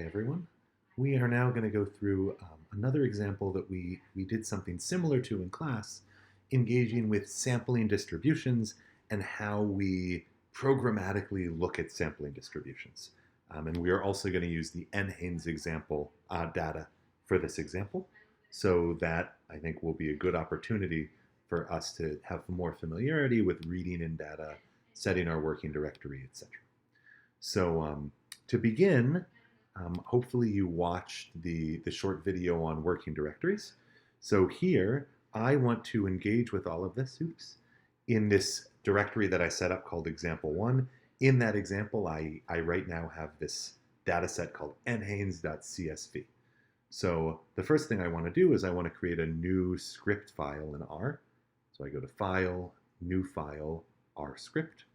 everyone. We are now going to go through another example that we did something similar to in class, engaging with sampling distributions and how we programmatically look at sampling distributions. And we are also going to use the nhanes example data for this example, so that I think will be a good opportunity for us to have more familiarity with reading in data, setting our working directory, etc. So to begin, hopefully you watched the short video on working directories. So here, I want to engage with all of this, in this directory that I set up called example1. In that example, I right now have this data set called nhanes.csv. So the first thing I want to do is I want to create a new script file in R. So I go to File, New File, R Script.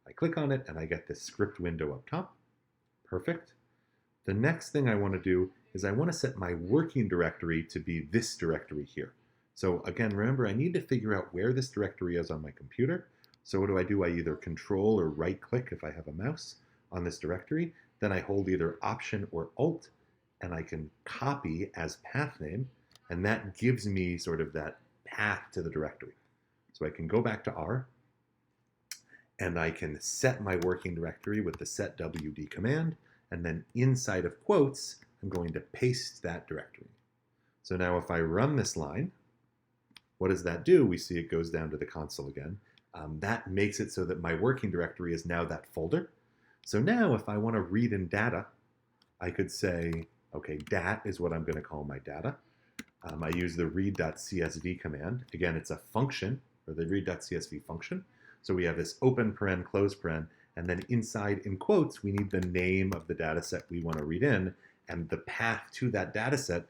I click on it and I get this script window up top. Perfect. The next thing I want to do is I want to set my working directory to be this directory here. So again, remember, I need to figure out where this directory is on my computer. So what do? I either control or right click if I have a mouse on this directory. Then I hold either Option or Alt and I can copy as path name. And that gives me sort of that path to the directory. So I can go back to R and I can set my working directory with the setwd command. And then inside of quotes, I'm going to paste that directory. So now if I run this line, what does that do? We see it goes down to the console again. That makes it so that my working directory is now that folder. So now if I want to read in data, I could say, okay, dat is what I'm going to call my data. I use the read.csv command. Again, it's a function, or the read.csv function. So we have this open paren, close paren, and then inside in quotes, we need the name of the data set we want to read in and the path to that data set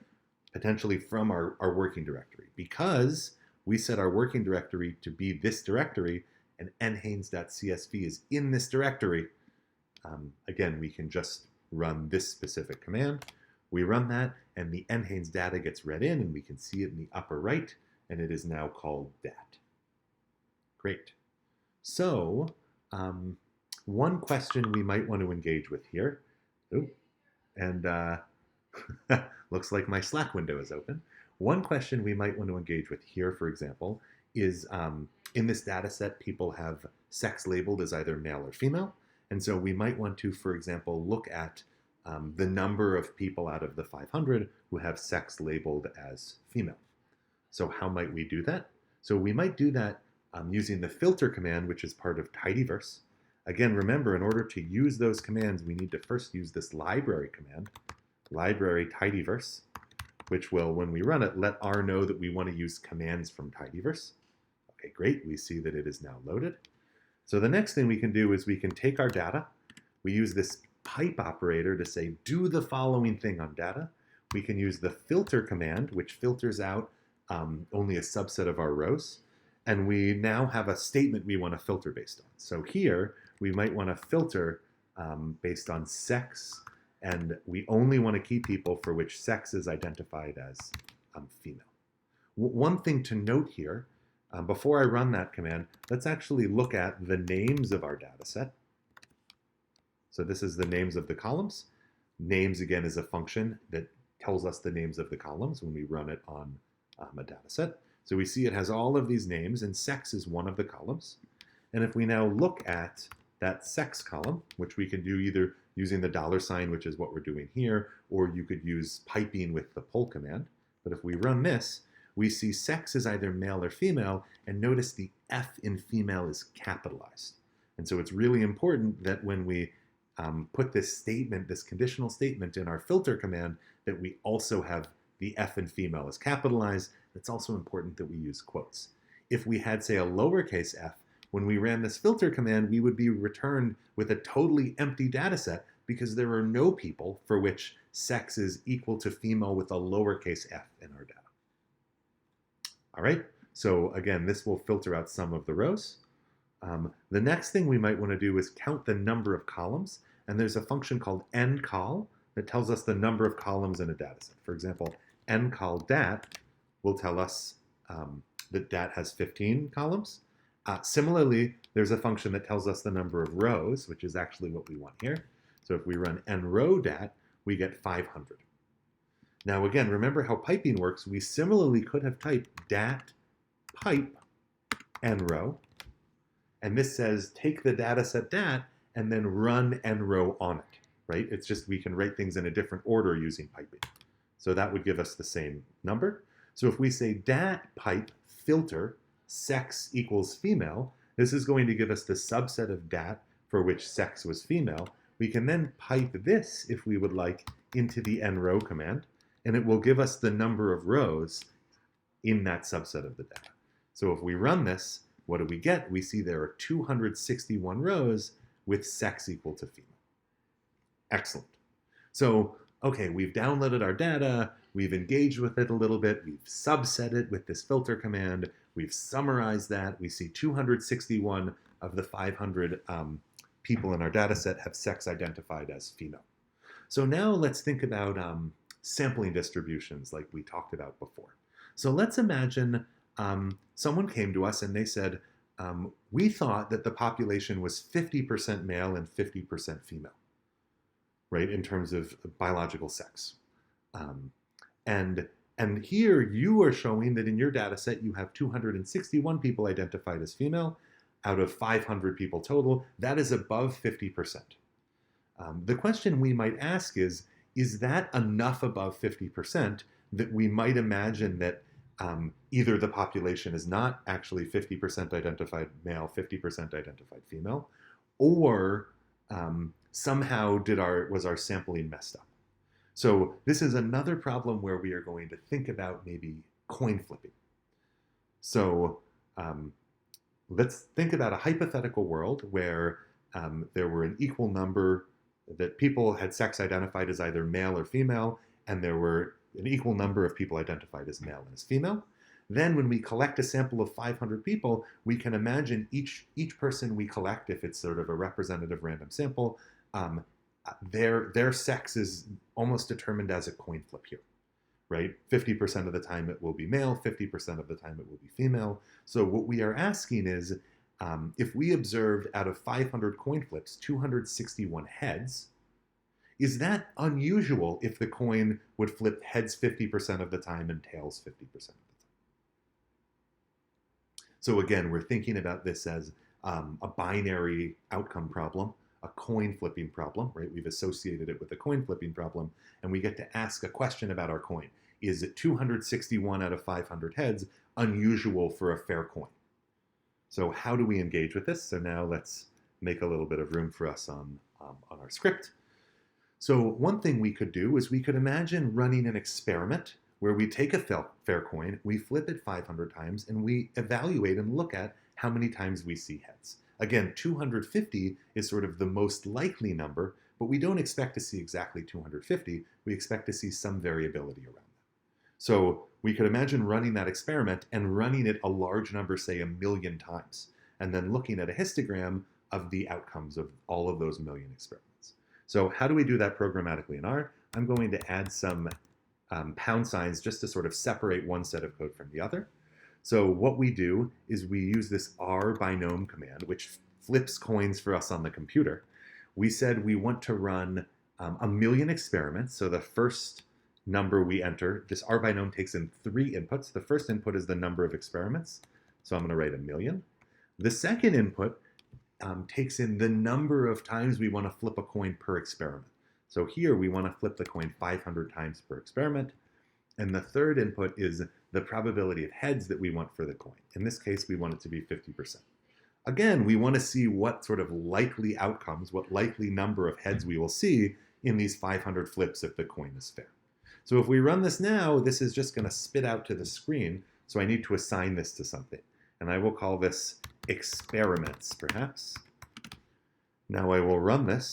potentially from our working directory. Because we set our working directory to be this directory and nhanes.csv is in this directory, again, we can just run this specific command. We run that and the nhanes data gets read in and we can see it in the upper right and it is now called dat. Great. So, one question we might want to engage with here, looks like my Slack window is open. One question we might want to engage with here, for example, is in this data set, people have sex labeled as either male or female. And so we might want to, for example, look at the number of people out of the 500 who have sex labeled as female. So how might we do that? So we might do that using the filter command, which is part of tidyverse. Again, remember, in order to use those commands, we need to first use this library command, library tidyverse, which will, when we run it, let R know that we want to use commands from tidyverse. Okay, great. We see that it is now loaded. So the next thing we can do is we can take our data. We use this pipe operator to say, do the following thing on data. We can use the filter command, which filters out only a subset of our rows. And we now have a statement we want to filter based on. So here, we might want to filter based on sex, and we only want to keep people for which sex is identified as female. One thing to note here, before I run that command, let's actually look at the names of our data set. So this is the names of the columns. Names, again, is a function that tells us the names of the columns when we run it on a data set. So we see it has all of these names, and sex is one of the columns. And if we now look at that sex column, which we can do either using the $, which is what we're doing here, or you could use piping with the pull command. But if we run this, we see sex is either male or female, and notice the F in female is capitalized. And so it's really important that when we put this statement, this conditional statement in our filter command, that we also have the F in female is capitalized. It's also important that we use quotes. If we had, say, a lowercase f, when we ran this filter command, we would be returned with a totally empty data set because there are no people for which sex is equal to female with a lowercase f in our data. All right, so again, this will filter out some of the rows. The next thing we might want to do is count the number of columns, and there's a function called ncol that tells us the number of columns in a data set. For example, ncol dat will tell us that dat has 15 columns. Similarly, there's a function that tells us the number of rows, which is actually what we want here. So if we run nrow dat, we get 500. Now again, remember how piping works. We similarly could have typed dat pipe nrow, and this says take the data set dat and then run nrow on it, right? It's just we can write things in a different order using piping. So that would give us the same number. So if we say dat pipe filter sex equals female, this is going to give us the subset of dat for which sex was female. We can then pipe this, if we would like, into the nrow command, and it will give us the number of rows in that subset of the data. So if we run this, what do we get? We see there are 261 rows with sex equal to female. Excellent. So, okay, we've downloaded our data, we've engaged with it a little bit, we've subset it with this filter command, we've summarized that, we see 261 of the 500 people in our data set have sex identified as female. So now let's think about sampling distributions like we talked about before. So let's imagine someone came to us and they said, we thought that the population was 50% male and 50% female, right, in terms of biological sex. And here you are showing that in your data set you have 261 people identified as female out of 500 people total. That is above 50%. The question we might ask is that enough above 50% that we might imagine that either the population is not actually 50% identified male, 50% identified female, or somehow was our sampling messed up? So this is another problem where we are going to think about maybe coin flipping. So let's think about a hypothetical world where there were an equal number that people had sex identified as either male or female, and there were an equal number of people identified as male and as female. Then when we collect a sample of 500 people, we can imagine each person we collect, if it's sort of a representative random sample, their sex is almost determined as a coin flip here, right? 50% of the time it will be male, 50% of the time it will be female. So what we are asking is, if we observed out of 500 coin flips, 261 heads, is that unusual if the coin would flip heads 50% of the time and tails 50% of the time? So again, we're thinking about this as a binary outcome problem, a coin flipping problem, right? We've associated it with a coin flipping problem, and we get to ask a question about our coin. Is it 261 out of 500 heads unusual for a fair coin? So how do we engage with this? So now let's make a little bit of room for us on our script. So one thing we could do is we could imagine running an experiment where we take a fair coin, we flip it 500 times, and we evaluate and look at how many times we see heads. Again, 250 is sort of the most likely number, but we don't expect to see exactly 250. We expect to see some variability around that. So we could imagine running that experiment and running it a large number, say 1,000,000 times, and then looking at a histogram of the outcomes of all of those 1,000,000 experiments. So how do we do that programmatically in R? I'm going to add some pound signs just to sort of separate one set of code from the other. So what we do is we use this R binom command, which flips coins for us on the computer. We said we want to run 1,000,000 experiments. So the first number we enter, this R binom takes in 3 inputs. The first input is the number of experiments. So I'm going to write 1,000,000. The second input takes in the number of times we want to flip a coin per experiment. So here we want to flip the coin 500 times per experiment. And the third input is the probability of heads that we want for the coin. In this case, we want it to be 50%. Again, we want to see what sort of likely outcomes, what likely number of heads we will see in these 500 flips if the coin is fair. So if we run this now, this is just going to spit out to the screen. So I need to assign this to something. And I will call this experiments, perhaps. Now I will run this.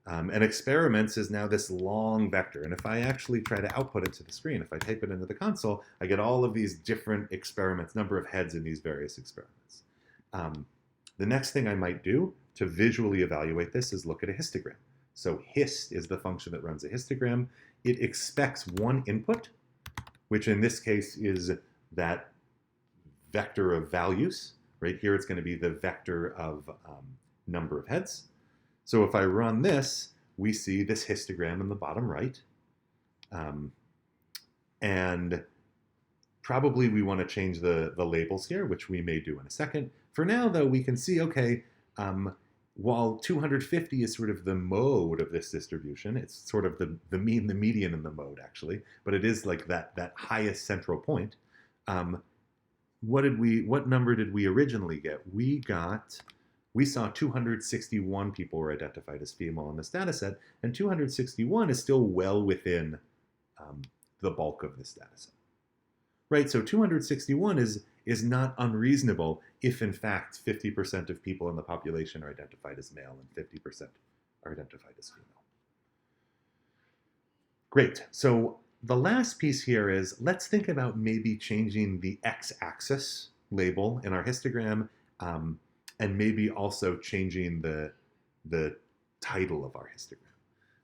And experiments is now this long vector. And if I actually try to output it to the screen, if I type it into the console, I get all of these different experiments, number of heads in these various experiments. The next thing I might do to visually evaluate this is look at a histogram. So hist is the function that runs a histogram. It expects one input, which in this case is that vector of values. Right here it's going to be the vector of number of heads. So if I run this, we see this histogram in the bottom right. And probably we want to change the labels here, which we may do in a second. For now, though, we can see, okay, while 250 is sort of the mode of this distribution, it's sort of the mean, the median, and the mode, actually, but it is like that highest central point. What number did we originally get? We saw 261 people were identified as female in this data set, and 261 is still well within the bulk of this data set. Right, so 261 is not unreasonable if, in fact, 50% of people in the population are identified as male and 50% are identified as female. Great, so the last piece here is, let's think about maybe changing the x-axis label in our histogram, and maybe also changing the title of our histogram.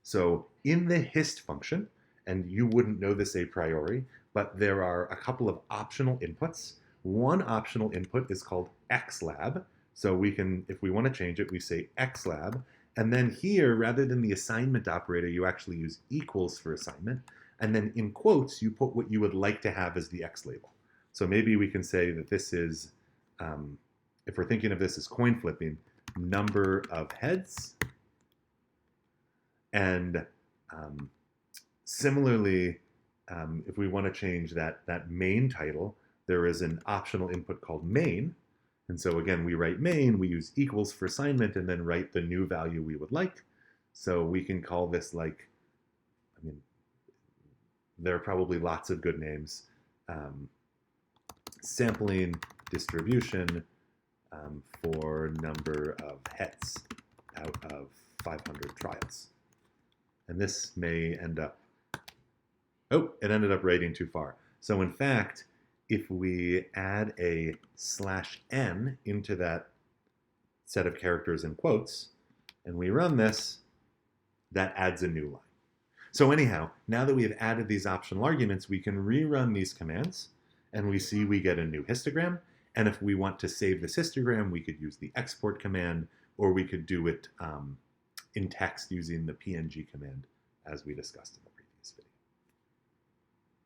So in the hist function, and you wouldn't know this a priori, but there are a couple of optional inputs. One optional input is called xlab. So we can, if we want to change it, we say xlab. And then here, rather than the assignment operator, you actually use equals for assignment. And then in quotes, you put what you would like to have as the x label. So maybe we can say that this is, if we're thinking of this as coin flipping, number of heads. And similarly, if we want to change that main title, there is an optional input called main. And so again, we write main, we use equals for assignment, and then write the new value we would like. So we can call this, like, I mean, there are probably lots of good names. Sampling distribution for number of heads out of 500 trials. And this may end up, oh, it ended up writing too far. So in fact, if we add a /n into that set of characters in quotes, and we run this, that adds a new line. So anyhow, now that we have added these optional arguments, we can rerun these commands, and we see we get a new histogram. And if we want to save this histogram, we could use the export command, or we could do it in text using the PNG command, as we discussed in the